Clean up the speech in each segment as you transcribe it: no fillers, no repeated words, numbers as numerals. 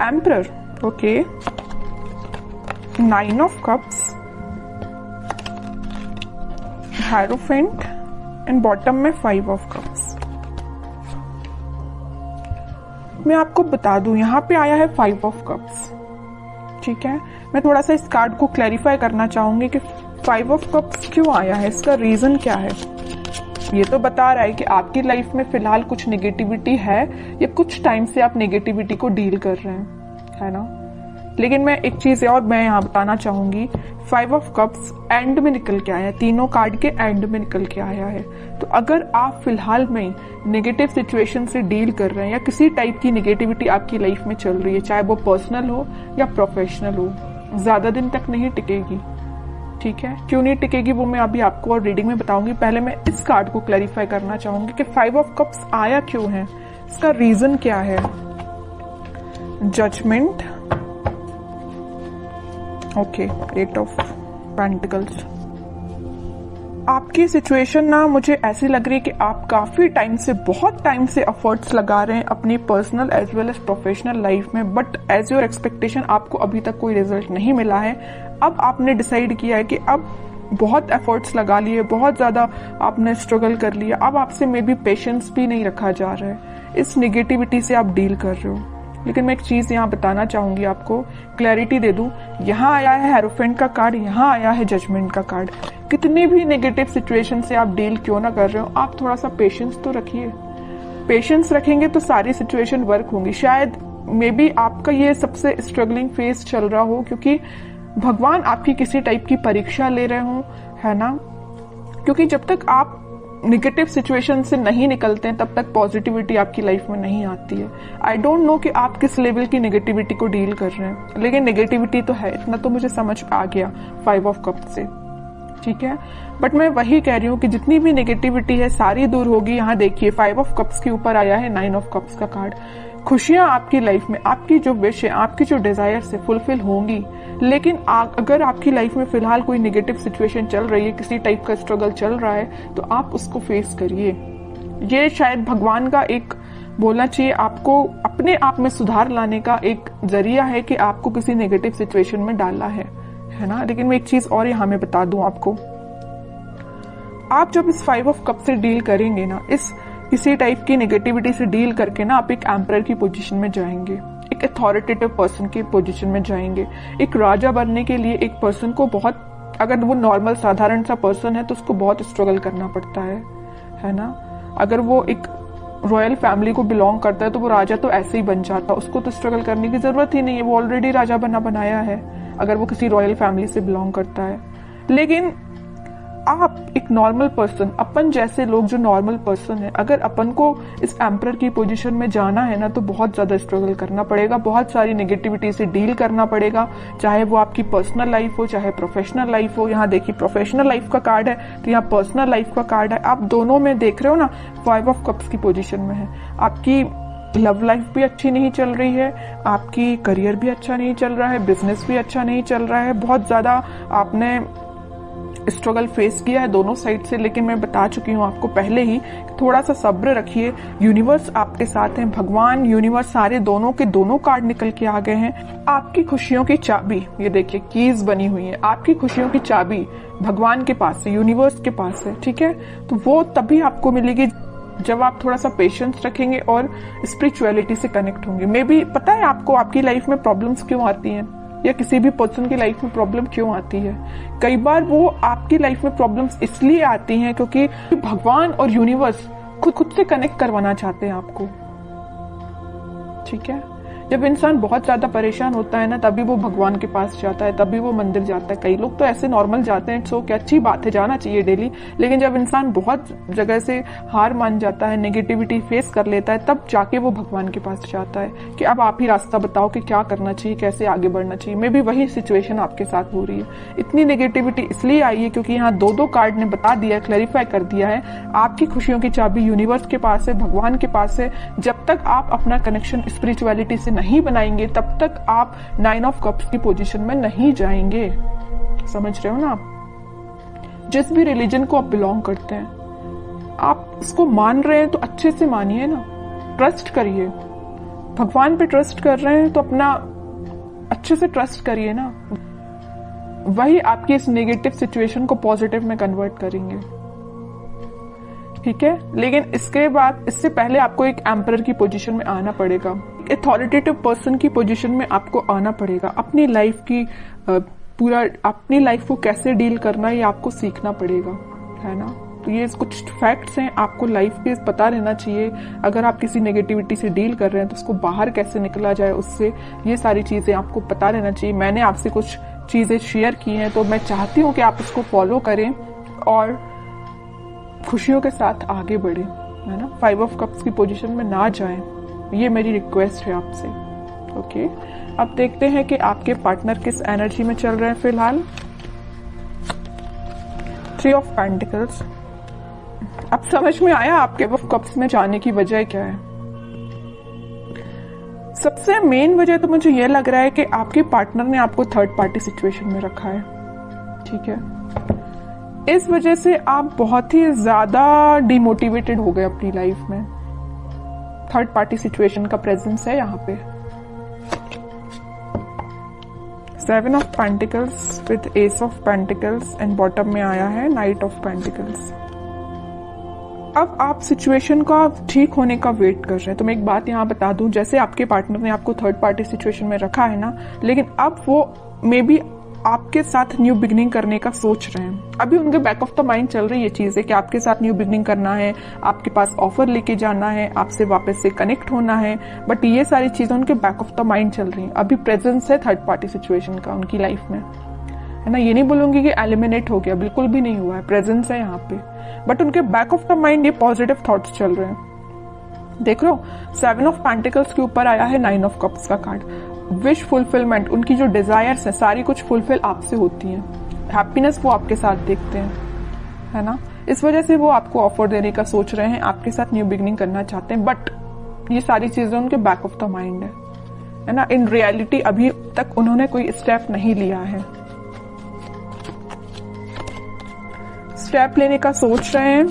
Emperor, okay, 9 of cups, hierophant and bottom में 5 of cups. मैं आपको बता दूं यहाँ पे आया है 5 ऑफ कप्स, ठीक है। मैं थोड़ा सा इस कार्ड को क्लैरिफाई करना चाहूंगी कि 5 ऑफ कप्स क्यों आया है, इसका रीजन क्या है। ये तो बता रहा है कि आपकी लाइफ में फिलहाल कुछ नेगेटिविटी है या कुछ टाइम से आप नेगेटिविटी को डील कर रहे हैं, है ना। लेकिन मैं एक चीज और मैं यहाँ बताना चाहूंगी, 5 ऑफ कप्स एंड में निकल के आया है, तीनों कार्ड के एंड में निकल के आया है। तो अगर आप फिलहाल में नेगेटिव सिचुएशन से डील कर रहे हैं या किसी टाइप की नेगेटिविटी आपकी लाइफ में चल रही है, चाहे वो पर्सनल हो या प्रोफेशनल हो, ज्यादा दिन तक नहीं टिकेगी, ठीक है। क्यों नहीं टिकेगी वो मैं अभी आपको और रीडिंग में बताऊंगी। पहले मैं इस कार्ड को क्लैरिफाई करना चाहूंगी कि 5 ऑफ कप्स आया क्यों है, इसका रीजन क्या है। Judgment, okay, 8 of pentacles. आपकी सिचुएशन ना मुझे ऐसी लग रही है कि आप काफी टाइम से, बहुत टाइम से एफर्ट्स लगा रहे हैं अपनी personal as well as professional life में, बट एज योर एक्सपेक्टेशन आपको अभी तक कोई रिजल्ट नहीं मिला है। अब आपने डिसाइड किया है कि अब बहुत एफर्ट्स लगा लिए, बहुत ज्यादा आपने स्ट्रगल कर लिया, अब आपसे मे बी पेशेंस भी नहीं रखा जा रहा है, इस निगेटिविटी से आप डील कर रहे हो। लेकिन मैं एक चीज यहाँ बताना चाहूंगी, आपको क्लैरिटी दे दूं। यहाँ आया है हेरोफेंट का कार्ड, यहाँ आया है जजमेंट का कार्ड। कितनी भी नेगेटिव सिचुएशन से आप डील क्यों ना कर रहे हो, आप थोड़ा सा पेशेंस तो रखिए। पेशेंस रखेंगे तो सारी सिचुएशन वर्क होंगी। शायद मे बी आपका ये सबसे स्ट्रगलिंग फेज चल रहा हो, क्योंकि भगवान आपकी किसी टाइप की परीक्षा ले रहे हो, है ना। क्योंकि जब तक आप निगेटिव सिचुएशन से नहीं निकलते हैं तब तक पॉजिटिविटी आपकी लाइफ में नहीं आती है। आई डोंट नो कि आप किस लेवल की नेगेटिविटी को डील कर रहे हैं, लेकिन नेगेटिविटी तो है, इतना तो मुझे समझ आ गया 5 ऑफ कप से, ठीक है। बट मैं वही कह रही हूँ कि जितनी भी नेगेटिविटी है सारी दूर होगी। यहाँ देखिए 5 ऑफ कप्स के ऊपर आया है 9 ऑफ कप्स का कार्ड। खुशियां आपकी लाइफ में, आपकी जो विश है, आपकी जो डिजायर से फुलफिल होंगी। लेकिन अगर आपकी लाइफ में फिलहाल कोई नेगेटिव सिचुएशन चल रही है, किसी टाइप का स्ट्रगल चल रहा है, तो आप उसको फेस करिए। ये शायद भगवान का एक बोलना चाहिए आपको अपने आप में सुधार लाने का एक जरिया है कि आपको किसी नेगेटिव सिचुएशन में डाला है ना। लेकिन मैं एक चीज और यहाँ में बता दूं आपको, आप जब इस 5 ऑफ कप से डील करेंगे ना, इस किसी टाइप की नेगेटिविटी से डील करके ना, आप एक एम्परर की पोजीशन में जाएंगे, एक अथॉरिटेटिव पर्सन की पोजीशन में जाएंगे। एक राजा बनने के लिए एक पर्सन को बहुत, अगर वो नॉर्मल साधारण सा पर्सन है तो उसको बहुत स्ट्रगल करना पड़ता है ना। अगर वो एक रॉयल फैमिली को बिलोंग करता है तो वो राजा तो ऐसे ही बन जाता, उसको तो स्ट्रगल करने की जरूरत ही नहीं है, वो ऑलरेडी राजा बनाया है अगर वो किसी रॉयल फैमिली से बिलोंग करता है। लेकिन आप एक नॉर्मल पर्सन, अपन जैसे लोग जो नॉर्मल पर्सन है, अगर अपन को इस एम्परर की पोजीशन में जाना है ना, तो बहुत ज्यादा स्ट्रगल करना पड़ेगा, बहुत सारी नेगेटिविटी से डील करना पड़ेगा, चाहे वो आपकी पर्सनल लाइफ हो चाहे प्रोफेशनल लाइफ हो। यहाँ देखिए प्रोफेशनल लाइफ का कार्ड है तो यहाँ पर्सनल लाइफ का कार्ड है। आप दोनों में देख रहे हो ना, 5 ऑफ कप्स की पोजीशन में है। आपकी लव लाइफ भी अच्छी नहीं चल रही है, आपकी करियर भी अच्छा नहीं चल रहा है, बिजनेस भी अच्छा नहीं चल रहा है, बहुत ज्यादा आपने स्ट्रगल फेस किया है दोनों साइड से। लेकिन मैं बता चुकी हूँ आपको पहले ही, थोड़ा सा सब्र रखिए, यूनिवर्स आपके साथ है, भगवान यूनिवर्स सारे दोनों के दोनों कार्ड निकल के आ गए हैं। आपकी खुशियों की चाबी, ये देखिए कीज बनी हुई है, आपकी खुशियों की चाबी भगवान के पास है, यूनिवर्स के पास है, ठीक है। तो वो तभी आपको मिलेगी जब आप थोड़ा सा पेशेंस रखेंगे और स्पिरिचुअलिटी से कनेक्ट होंगे। मे बी पता है आपको आपकी लाइफ में प्रॉब्लम्स क्यों आती हैं, या किसी भी पर्सन की लाइफ में प्रॉब्लम क्यों आती है। कई बार वो आपकी लाइफ में प्रॉब्लम्स इसलिए आती हैं क्योंकि भगवान और यूनिवर्स खुद से कनेक्ट करवाना चाहते हैं आपको, ठीक है। जब इंसान बहुत ज्यादा परेशान होता है ना, तभी वो भगवान के पास जाता है, तभी वो मंदिर जाता है। कई लोग तो ऐसे नॉर्मल जाते हैं, सो क्या अच्छी बात है, जाना चाहिए डेली। लेकिन जब इंसान बहुत जगह से हार मान जाता है, नेगेटिविटी फेस कर लेता है, तब जाके वो भगवान के पास जाता है कि अब आप ही रास्ता बताओ कि क्या करना चाहिए, कैसे आगे बढ़ना चाहिए। मे भी वही सिचुएशन आपके साथ हो रही है। इतनी नेगेटिविटी इसलिए आई है क्योंकि यहाँ दो कार्ड ने बता दिया, क्लैरिफाई कर दिया है, आपकी खुशियों की चाबी यूनिवर्स के पास है, भगवान के पास है। जब तक आप अपना कनेक्शन स्पिरिचुअलिटी से नहीं बनाएंगे तब तक आप 9 ऑफ कप्स की पोजीशन में नहीं जाएंगे। समझ रहे हो ना आप। जिस भी रिलीजन को आप बिलोंग करते हैं, आप इसको मान रहे हैं तो अच्छे से मानिए ना, ट्रस्ट करिए। भगवान पे ट्रस्ट कर रहे हैं तो अपना अच्छे से ट्रस्ट करिए ना, वही आपकी इस नेगेटिव सिचुएशन को पॉजिटिव में कन्वर्ट करेंगे। ठीक है, लेकिन इसके बाद, इससे पहले आपको एक एम्परर की पोजीशन में आना पड़ेगा, अथॉरिटेटिव पर्सन की पोजीशन में आपको आना पड़ेगा। अपनी लाइफ की अपनी लाइफ को कैसे डील करना है ये आपको सीखना पड़ेगा, है ना। तो ये कुछ फैक्ट्स हैं, आपको लाइफ के पता रहना चाहिए। अगर आप किसी नेगेटिविटी से डील कर रहे हैं तो उसको बाहर कैसे निकला जाए उससे, ये सारी चीजें आपको पता रहना चाहिए। मैंने आपसे कुछ चीजें शेयर की हैं तो मैं चाहती हूँ कि आप उसको फॉलो करें और खुशियों के साथ आगे बढ़े, है ना। 5 ऑफ कप्स की पोजीशन में ना जाएं, ये मेरी रिक्वेस्ट है आपसे। ओके, अब देखते हैं कि आपके पार्टनर किस एनर्जी में चल रहे हैं फिलहाल। 3 ऑफ पेंटिकल्स। अब समझ में आया आपके ऑफ कप्स में जाने की वजह क्या है। सबसे मेन वजह तो मुझे यह लग रहा है कि आपके पार्टनर ने आपको थर्ड पार्टी सिचुएशन में रखा है। ठीक है, इस वजह से आप बहुत ही ज्यादा डिमोटिवेटेड हो गए अपनी लाइफ में। थर्ड पार्टी सिचुएशन का प्रेजेंस है यहाँ पे। 7 of pentacles with S of pentacles and bottom में आया है नाइट ऑफ पेंटिकल्स। अब आप सिचुएशन का ठीक होने का वेट कर रहे हैं। तो मैं एक बात यहाँ बता दूं, जैसे आपके पार्टनर ने आपको थर्ड पार्टी सिचुएशन में रखा है ना, लेकिन अब वो मे बी आपके साथ न्यू बिगनिंग करने का सोच रहे हैं। अभी उनके बैक ऑफ द माइंड चल रही है चीज है कि आपके साथ न्यू बिगनिंग करना है, आपके पास ऑफर लेके जाना है, आपसे वापस से कनेक्ट होना है, बट ये सारी चीजें उनके बैक ऑफ द माइंड चल रही हैं। अभी प्रेजेंस है थर्ड पार्टी सिचुएशन का उनकी लाइफ में, है ना। ये नहीं बोलूंगी कि एलिमिनेट हो गया, बिल्कुल भी नहीं हुआ है, प्रेजेंस है यहाँ पे, बट उनके बैक ऑफ द माइंड ये पॉजिटिव थॉट्स चल रहे हैं। देख लो, 7 ऑफ पेंटिकल्स के ऊपर आया है 9 ऑफ कप्स का कार्ड। विश फुलफिलमेंट, उनकी जो डिजायर्स है सारी कुछ फुलफिल आपसे होती हैं। हैप्पीनेस वो आपके साथ देखते हैं, है ना। इस वजह से वो आपको ऑफर देने का सोच रहे हैं, आपके साथ न्यू बिगनिंग करना चाहते हैं, बट ये सारी चीजें उनके बैक ऑफ द माइंड है ना। इन रियलिटी अभी तक उन्होंने कोई स्टेप नहीं लिया है, स्टेप लेने का सोच रहे हैं।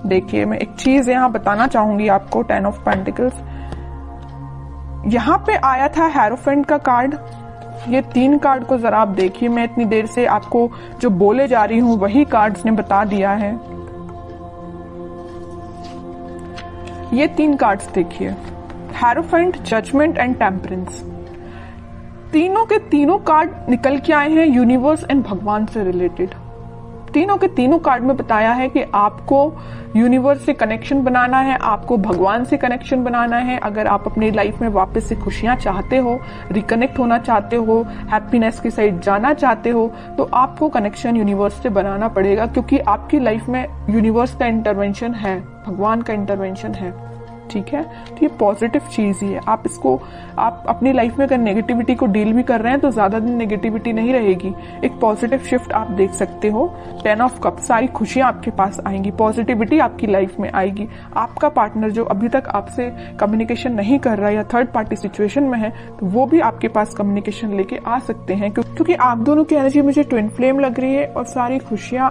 देखिए, मैं एक चीज यहां बताना चाहूंगी आपको। 10 ऑफ पेंटिकल्स यहां पे आया था, हेरोफेंट का कार्ड। ये 3 कार्ड को जरा आप देखिए, मैं इतनी देर से आपको जो बोले जा रही हूं वही कार्ड्स ने बता दिया है। ये 3 कार्ड्स देखिए, हेरोफेंट, जजमेंट एंड टेम्परेंस। तीनों के तीनों कार्ड निकल के आए हैं यूनिवर्स एंड भगवान से रिलेटेड। तीनों के तीनों कार्ड में बताया है कि आपको यूनिवर्स से कनेक्शन बनाना है, आपको भगवान से कनेक्शन बनाना है। अगर आप अपनी लाइफ में वापस से खुशियां चाहते हो, रिकनेक्ट होना चाहते हो, हैप्पीनेस की साइड जाना चाहते हो, तो आपको कनेक्शन यूनिवर्स से बनाना पड़ेगा, क्योंकि आपकी लाइफ में यूनिवर्स का इंटरवेंशन है, भगवान का इंटरवेंशन है। ठीक है, तो ये पॉजिटिव चीज ही है। आप इसको, आप अपनी लाइफ में अगर नेगेटिविटी को डील भी कर रहे हैं तो ज्यादा दिन नेगेटिविटी नहीं रहेगी, एक पॉजिटिव शिफ्ट आप देख सकते हो। 10 ऑफ कप, सारी खुशियां आपके पास आएंगी, पॉजिटिविटी आपकी लाइफ में आएगी। आपका पार्टनर जो अभी तक आपसे कम्युनिकेशन नहीं कर रहा है या थर्ड पार्टी सिचुएशन में है, तो वो भी आपके पास कम्युनिकेशन लेके आ सकते हैं, क्योंकि आप दोनों की एनर्जी मुझे ट्विन फ्लेम लग रही है और सारी खुशियां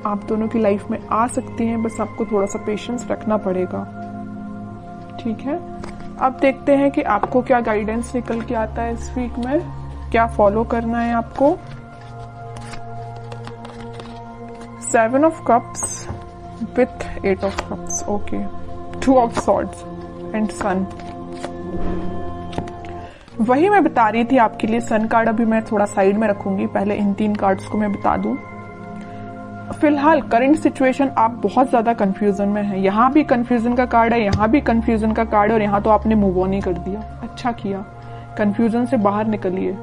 आप दोनों की लाइफ में आ सकती हैं। बस आपको थोड़ा सा पेशेंस रखना पड़ेगा। ठीक है, अब देखते हैं कि आपको क्या गाइडेंस निकल के आता है इस वीक में, क्या फॉलो करना है आपको। 7 of cups with 8 of cups, okay. 2 of swords and sun. वही मैं बता रही थी आपके लिए। सन कार्ड अभी मैं थोड़ा साइड में रखूंगी, पहले इन 3 कार्ड्स को मैं बता दूं। फिलहाल करंट सिचुएशन आप बहुत ज्यादा कंफ्यूजन में है। यहाँ भी कंफ्यूजन का कार्ड है, यहाँ भी कंफ्यूजन का कार्ड है, और यहाँ तो आपने मूव ऑन ही कर दिया। अच्छा किया, कंफ्यूजन से बाहर निकलिए।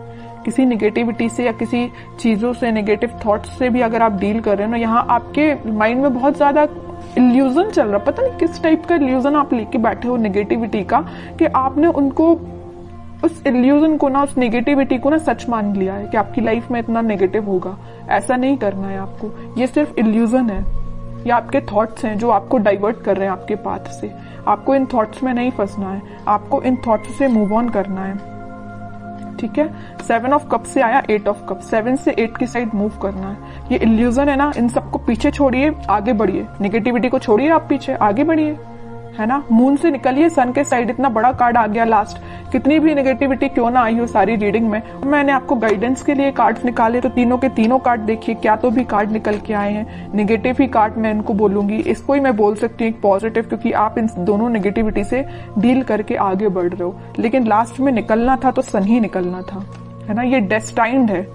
किसी नेगेटिविटी से या किसी चीजों से, नेगेटिव थॉट्स से भी अगर आप डील कर रहे हो ना, यहाँ आपके माइंड में बहुत ज्यादा इल्यूजन चल रहा, पता नहीं किस टाइप का इल्यूजन आप लेके बैठे हो नेगेटिविटी का, कि आपने उनको, उस इल्यूजन को ना, उस नेगेटिविटी को ना सच मान लिया है कि आपकी लाइफ में इतना नेगेटिव होगा। ऐसा नहीं करना है आपको, ये सिर्फ इल्यूजन है, ये आपके थॉट्स हैं जो आपको डाइवर्ट कर रहे हैं आपके पाथ से। आपको इन थॉट्स में नहीं फंसना है, आपको इन थॉट्स से मूव ऑन करना है। ठीक है, 7 ऑफ कप से आया 8 ऑफ कप, 7 से 8 की साइड मूव करना है। ये इल्यूजन है ना, इन सबको पीछे छोड़िए, आगे बढ़िए। नेगेटिविटी को छोड़िए, आप पीछे आगे बढ़िए। है ना। मून से निकलिए, सन के साइड इतना बड़ा कार्ड आ गया लास्ट। कितनी भी नेगेटिविटी क्यों ना आई हो सारी रीडिंग में, मैंने आपको गाइडेंस के लिए कार्ड्स निकाले तो तीनों के तीनों कार्ड देखिए, क्या तो भी कार्ड निकल के आए हैं। नेगेटिव ही कार्ड मैं इनको बोलूंगी, इसको ही मैं बोल सकती हूँ पॉजिटिव, क्योंकि आप इन दोनों नेगेटिविटी से डील करके आगे बढ़ रहे हो। लेकिन लास्ट में निकलना था तो सन ही निकलना था, है ना। ये डेस्टाइन्ड है,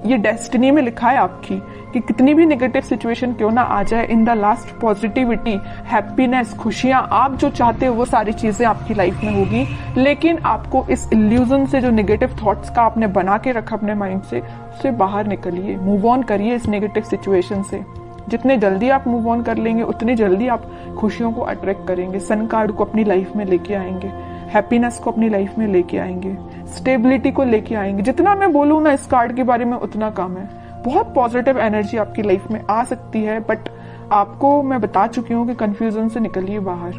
ये डेस्टिनी में लिखा है आपकी कि कितनी भी नेगेटिव सिचुएशन क्यों ना आ जाए, in the last positivity, happiness, खुशियां, आप जो चाहते हो वो सारी चीजें आपकी लाइफ में होगी। लेकिन आपको इस इल्यूजन से, जो नेगेटिव थॉट्स का आपने बना के रखा अपने माइंड से, उससे बाहर निकलिए, मूव ऑन करिए इस नेगेटिव सिचुएशन से। जितने जल्दी आप मूव ऑन कर लेंगे उतनी जल्दी आप खुशियों को अट्रैक्ट करेंगे, सन कार्ड को अपनी लाइफ में लेके आएंगे, हैप्पीनेस को अपनी लाइफ में लेके आएंगे, स्टेबिलिटी को लेके आएंगे। जितना मैं बोलूँ ना इस कार्ड के बारे में उतना कम है। बहुत पॉजिटिव एनर्जी आपकी लाइफ में आ सकती है, बट आपको मैं बता चुकी हूँ कि कंफ्यूजन से निकलिए बाहर।